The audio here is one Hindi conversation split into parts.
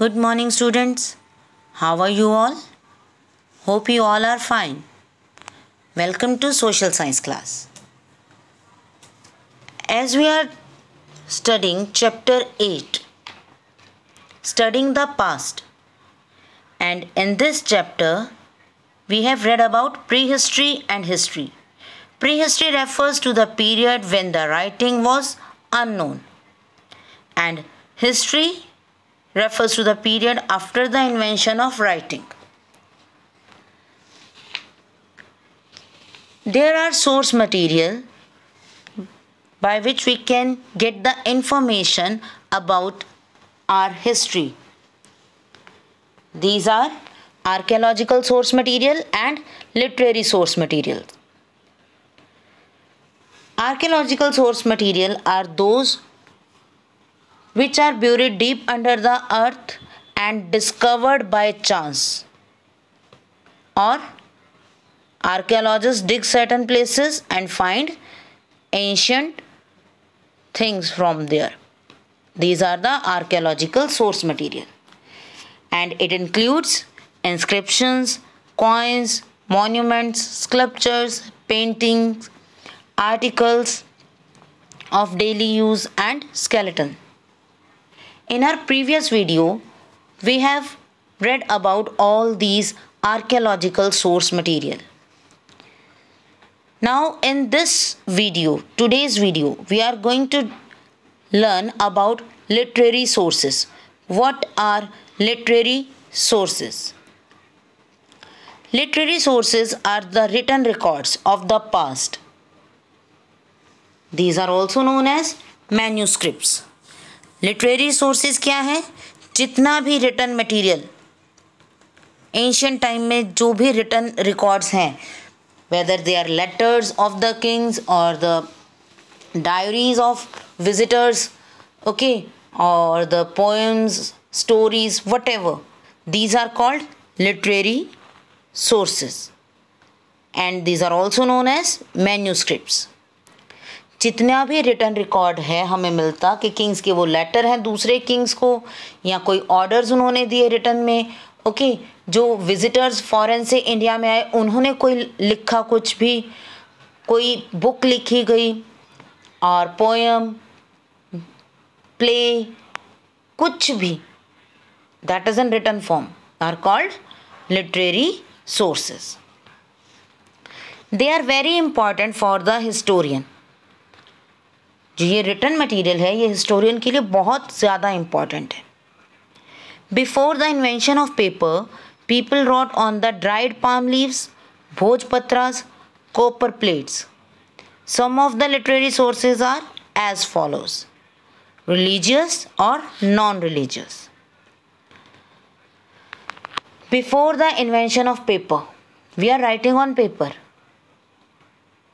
Good morning, students. How are you all? Hope you all are fine. Welcome to social science class. As we are studying chapter 8, studying the past, and in this chapter we have read about prehistory and history. Prehistory refers to the period when the writing was unknown, and history refers to the period after the invention of writing. There are source material by which we can get the information about our history. These are archaeological source material and literary source material. Archaeological source material are those which are buried deep under the earth and discovered by chance. Or archaeologists dig certain places and find ancient things from there. These are the archaeological source material. And it includes inscriptions, coins, monuments, sculptures, paintings, articles of daily use and skeleton. In our previous video, we have read about all these archaeological source material. Now in this video, today's video, we are going to learn about literary sources. What are literary sources? Literary sources are the written records of the past. These are also known as manuscripts. Literary sources क्या है? जितना भी रिटन मटेरियल एंशियंट टाइम में जो भी रिटन रिकॉर्ड्स हैं, whether they are letters of the kings और the diaries of visitors, okay, और the poems, stories, whatever, these are called literary sources and these are also known as manuscripts. जितना भी रिटन रिकॉर्ड है हमें मिलता कि किंग्स के वो लेटर हैं दूसरे किंग्स को, या कोई ऑर्डर्स उन्होंने दिए रिटन में, ओके, जो विजिटर्स फॉरेन से इंडिया में आए उन्होंने कोई लिखा, कुछ भी कोई बुक लिखी गई, और पोएम, प्ले, कुछ भी, that is in written form, are called literary sources. They are very important for the historian. जो ये रिटन मटेरियल है ये हिस्टोरियन के लिए बहुत ज़्यादा इम्पॉर्टेंट है. Before the invention of paper, people wrote on the dried palm leaves, bhojpatras, copper plates. Some of the literary sources are as follows: religious और non religious. Before the invention of paper, we are writing on paper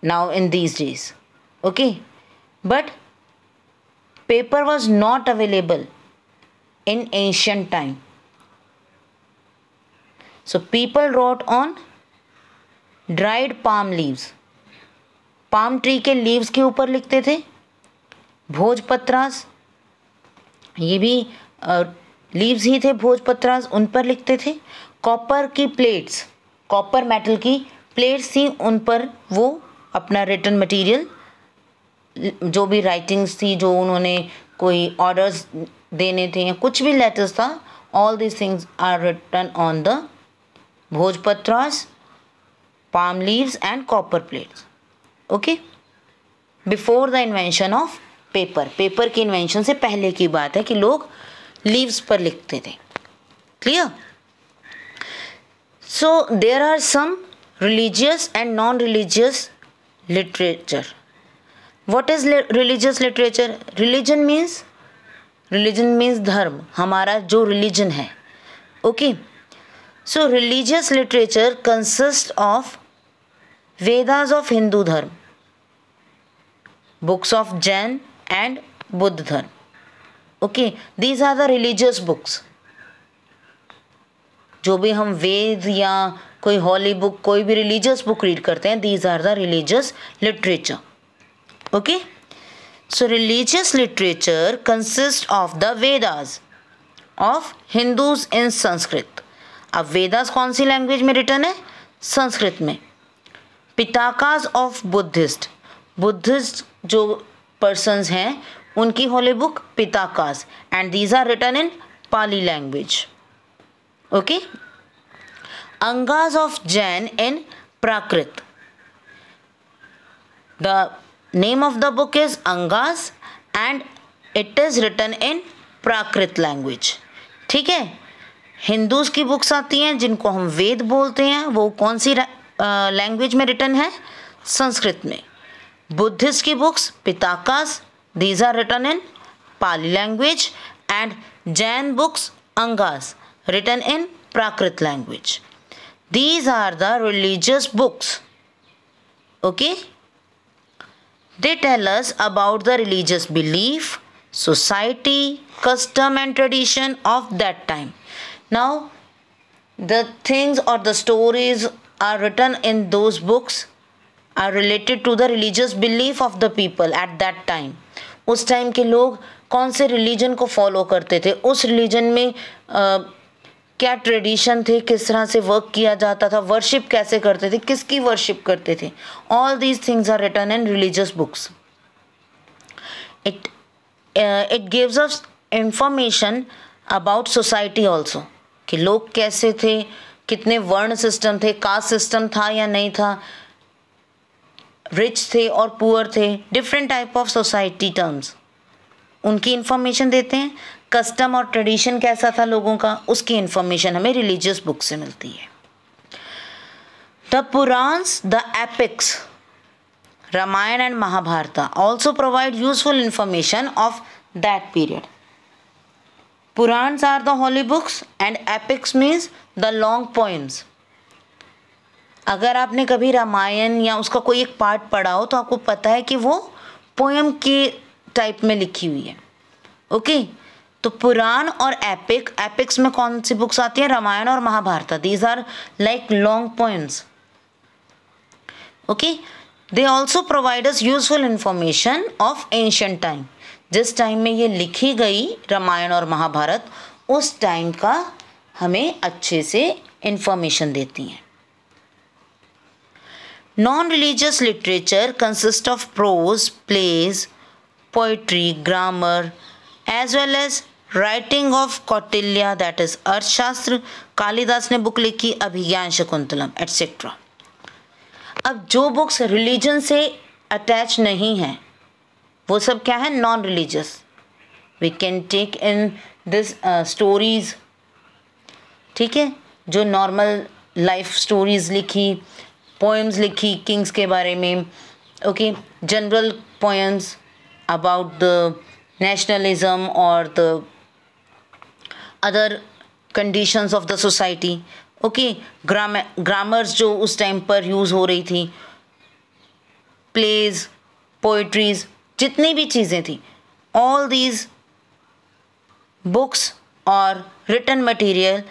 now in these days, okay. But paper was not available in ancient time. So people wrote on dried palm leaves. Palm tree के leaves के ऊपर लिखते थे. भोजपत्रास, ये भी leaves ही थे, भोजपत्रास, उन पर लिखते थे. कॉपर की प्लेट्स, कॉपर मेटल की प्लेट्स थी, उन पर वो अपना रिटन मटेरियल, जो भी राइटिंग्स थी, जो उन्होंने कोई ऑर्डर्स देने थे या कुछ भी लेटर्स था, all this things are written on the bhojpatras, palm leaves and copper plates, okay. Before the invention of paper, paper की इन्वेंशन से पहले की बात है कि लोग लीव्स पर लिखते थे. Clear? So there are some religious and non religious literature. What is religious literature? Religion means धर्म, हमारा जो religion है, okay. So religious literature consists of Vedas of Hindu धर्म, books of Jain and Buddha धर्म, okay. These are the religious books. जो भी हम वेद या कोई हॉली बुक, कोई भी रिलीजियस बुक रीड करते हैं, these are the religious literature. Okay, so religious literature consists of the Vedas of Hindus in Sanskrit. अब वेदास कौन सी लैंग्वेज में रिटन है? संस्कृत में। पिताकास ऑफ बुद्धिस्ट, बुद्धिस्ट जो पर्सन्स हैं उनकी holy book Pitakas, and these are written in Pali language. Okay. Angas of Jain in Prakrit, the name of the book is Angas and it is written in Prakrit language. ठीक है। हिंदूज की बुक्स आती हैं जिनको हम वेद बोलते हैं, वो कौन सी लैंग्वेज में रिटन है? संस्कृत में। बुद्धिस्ट की books Pitakas, these are written in Pali language, and Jain books Angas written in Prakrit language. These are the religious books. Okay? They tell us about the religious belief, society, custom and tradition of that time. Now, the things or the stories are written in those books are related to the religious belief of the people at that time. उस टाइम के लोग कौन से रिलीजन को फॉलो करते थे, उस रिलीजन में क्या ट्रेडिशन थे, किस तरह से वर्क किया जाता था, वर्शिप कैसे करते थे, किसकी वर्शिप करते थे। All these things are written in religious books. It gives us information about society also, कि लोग कैसे थे, कितने वर्ण सिस्टम थे, कास्ट सिस्टम था या नहीं था, रिच थे और पुअर थे, different type of society terms, उनकी इंफॉर्मेशन देते हैं। कस्टम और ट्रेडिशन कैसा था लोगों का, उसकी इंफॉर्मेशन हमें रिलीजियस बुक से मिलती है। The Puranas, the epics, Ramayan and Mahabharata also provide useful information of that period. Puranas are the holy books and epics means the long poems. अगर आपने कभी रामायण या उसका कोई एक पार्ट पढ़ा हो तो आपको पता है कि वो पोएम के टाइप में लिखी हुई है। ओके। तो पुराण और एपिक, एपिक्स में कौन सी बुक्स आती हैं? रामायण और Mahabharat. These are like long poems. Okay. They also provide us useful information of ancient time. जिस टाइम में ये लिखी गई रामायण और महाभारत, उस टाइम का हमें अच्छे से इंफॉर्मेशन देती हैं। Non religious literature consist of prose, plays, poetry, grammar, as well as writing of Kautilya, that is अर्थशास्त्र। कालिदास ने बुक लिखी अभिज्ञान शकुंतलम एटसेट्रा। अब जो बुक्स रिलीजन से अटैच नहीं हैं वो सब क्या है? Non religious. We can take in this stories, ठीक है, जो नॉर्मल लाइफ स्टोरीज लिखी, पोएम्स लिखी किंग्स के बारे में, okay, general poems about the nationalism or the other conditions of the society. Okay, grammars जो उस टाइम पर यूज़ हो रही थी, plays, poetries, जितनी भी चीज़ें थी, all these books or written material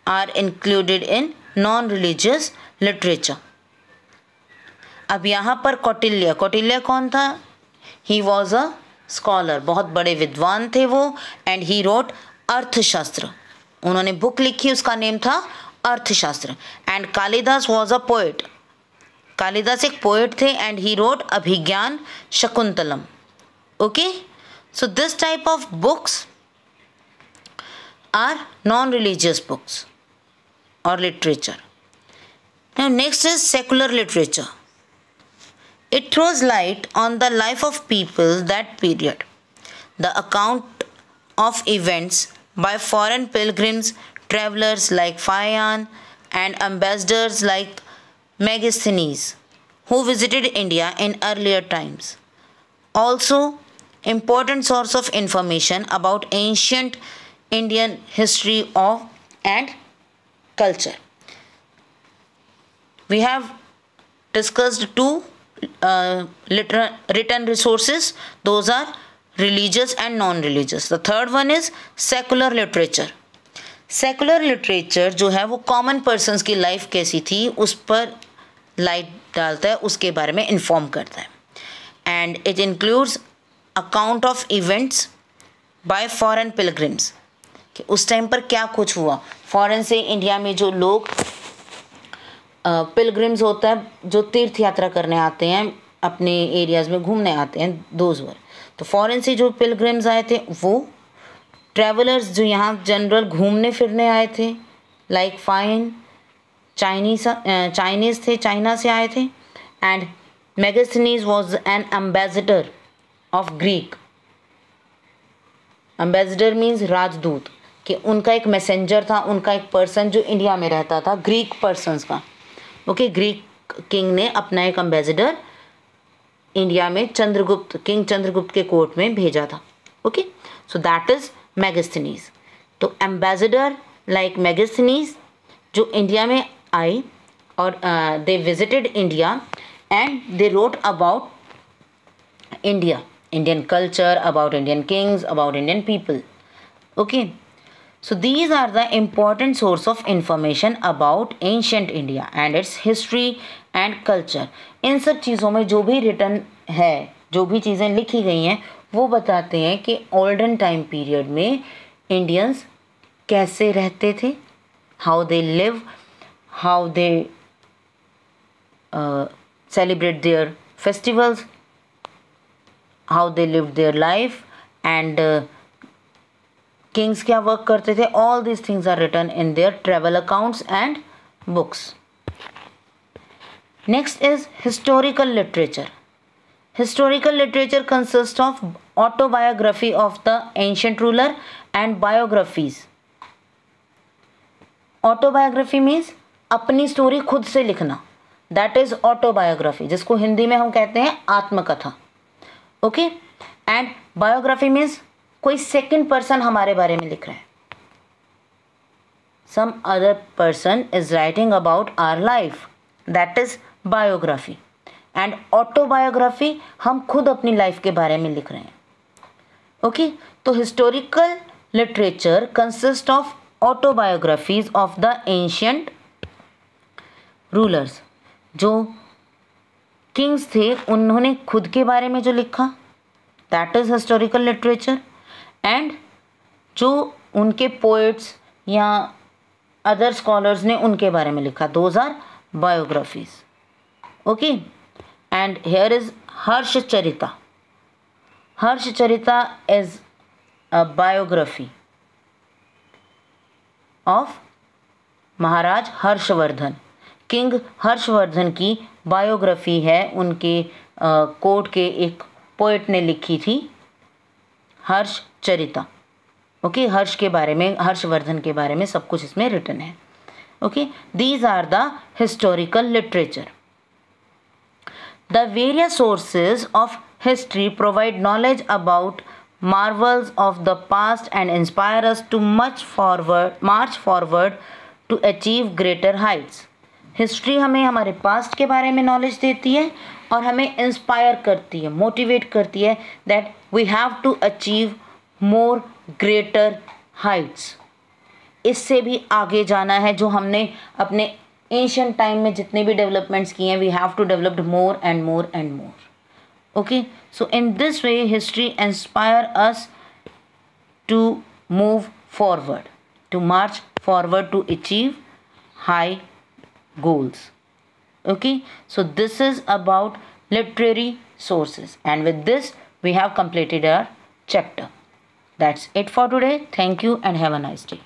are included in non-religious literature. अब यहाँ पर कौटिल्य, कौटिल्य कौन था? He was a स्कॉलर, बहुत बड़े विद्वान थे वो, एंड ही रोट अर्थशास्त्र। उन्होंने बुक लिखी, उसका नेम था Arthashastra. And Kalidas was a poet, Kalidas एक पोएट थे, and he wrote Abhijnana Shakuntalam. Okay, so this type of books are non religious books और literature. Now next is secular literature. It throws light on the life of people that period. The account of events by foreign pilgrims, travelers like Phayan, and ambassadors like Megasthenes, who visited India in earlier times. Also, important source of information about ancient Indian history and culture. We have discussed two written resources. Those are religious and non-religious. The third one is secular literature. Secular literature जो है वो कॉमन पर्सन्स की लाइफ कैसी थी उस पर लाइट डालता है, उसके बारे में इन्फॉर्म करता है. And it includes account of events bye foreign pilgrims, कि उस टाइम पर क्या कुछ हुआ। फॉरेन से इंडिया में जो लोग पिलग्रिम्स होता है, जो तीर्थ यात्रा करने आते हैं, अपने एरियाज़ में घूमने आते हैं, दोज वर। तो फॉरेन से जो पिलग्रिम्स आए थे, वो ट्रैवलर्स जो यहाँ जनरल घूमने फिरने आए थे, लाइक फाइन चाइनीज़ थे, चाइना से आए थे। And Megasthenes was an ambassador of Greek. Ambassador means राजदूत, कि उनका एक मैसेंजर था, उनका एक पर्सन जो इंडिया में रहता था, ग्रीक पर्सन्स का। ओके, ग्रीक किंग ने अपना एक एम्बेसडर इंडिया में किंग चंद्रगुप्त के कोर्ट में भेजा था। Okay, so that is Megasthenes. तो एम्बेसडर लाइक मेगास्थनीज जो इंडिया में आए और they visited India and they wrote about India, Indian culture, about Indian kings, about Indian people. Okay, so these are the important source of information about ancient India and its history and culture. इन सब चीज़ों में जो भी रिटर्न है, जो भी चीज़ें लिखी गई हैं, वो बताते हैं कि ओल्डन टाइम पीरियड में इंडियंस कैसे रहते थे, how they live, how they celebrate their festivals, how they lived their life, and kings क्या वर्क करते थे. All these things are written in their travel accounts and books. Next is historical literature. Historical literature consists of autobiography of the ancient ruler and biographies. Autobiography means अपनी स्टोरी खुद से लिखना, दैट इज ऑटोबायोग्राफी, जिसको हिंदी में हम कहते हैं आत्मकथा. ओके, एंड बायोग्राफी मीन्स कोई सेकंड पर्सन हमारे बारे में लिख रहा है, some other person is writing about our life, that is biography. And autobiography हम खुद अपनी लाइफ के बारे में लिख रहे हैं. ओके, तो historical literature consist of autobiographies of the ancient rulers. जो किंग्स थे उन्होंने खुद के बारे में जो लिखा, that is historical literature. And जो उनके पोएट्स या अदर स्कॉलर्स ने उनके बारे में लिखा, those are biographies. Okay, and here is Harshacharita. Harshacharita is a biography of Maharaj Harshavardhan. King Harshavardhan की बायोग्राफी है, उनके कोर्ट के एक पोएट ने लिखी थी, हर्षचरिता. ओके, हर्ष के बारे में, हर्षवर्धन के बारे में सब कुछ इसमें रिटन है. Okay, these are the historical literature. The various sources of history provide knowledge about marvels of the past and inspire us to march forward to achieve greater heights. History हमें हमारे पास्ट के बारे में नॉलेज देती है और हमें इंस्पायर करती है, मोटिवेट करती है that we have to achieve more greater heights. इससे भी आगे जाना है, जो हमने अपने एंशिएंट टाइम में जितने भी डेवलपमेंट्स किए हैं, we have to develop more and more and more. Okay, so in this way history inspire us to move forward, to march forward to achieve high goals. Okay, so this is about literary sources, and with this we have completed our chapter. That's it for today. Thank you and have a nice day.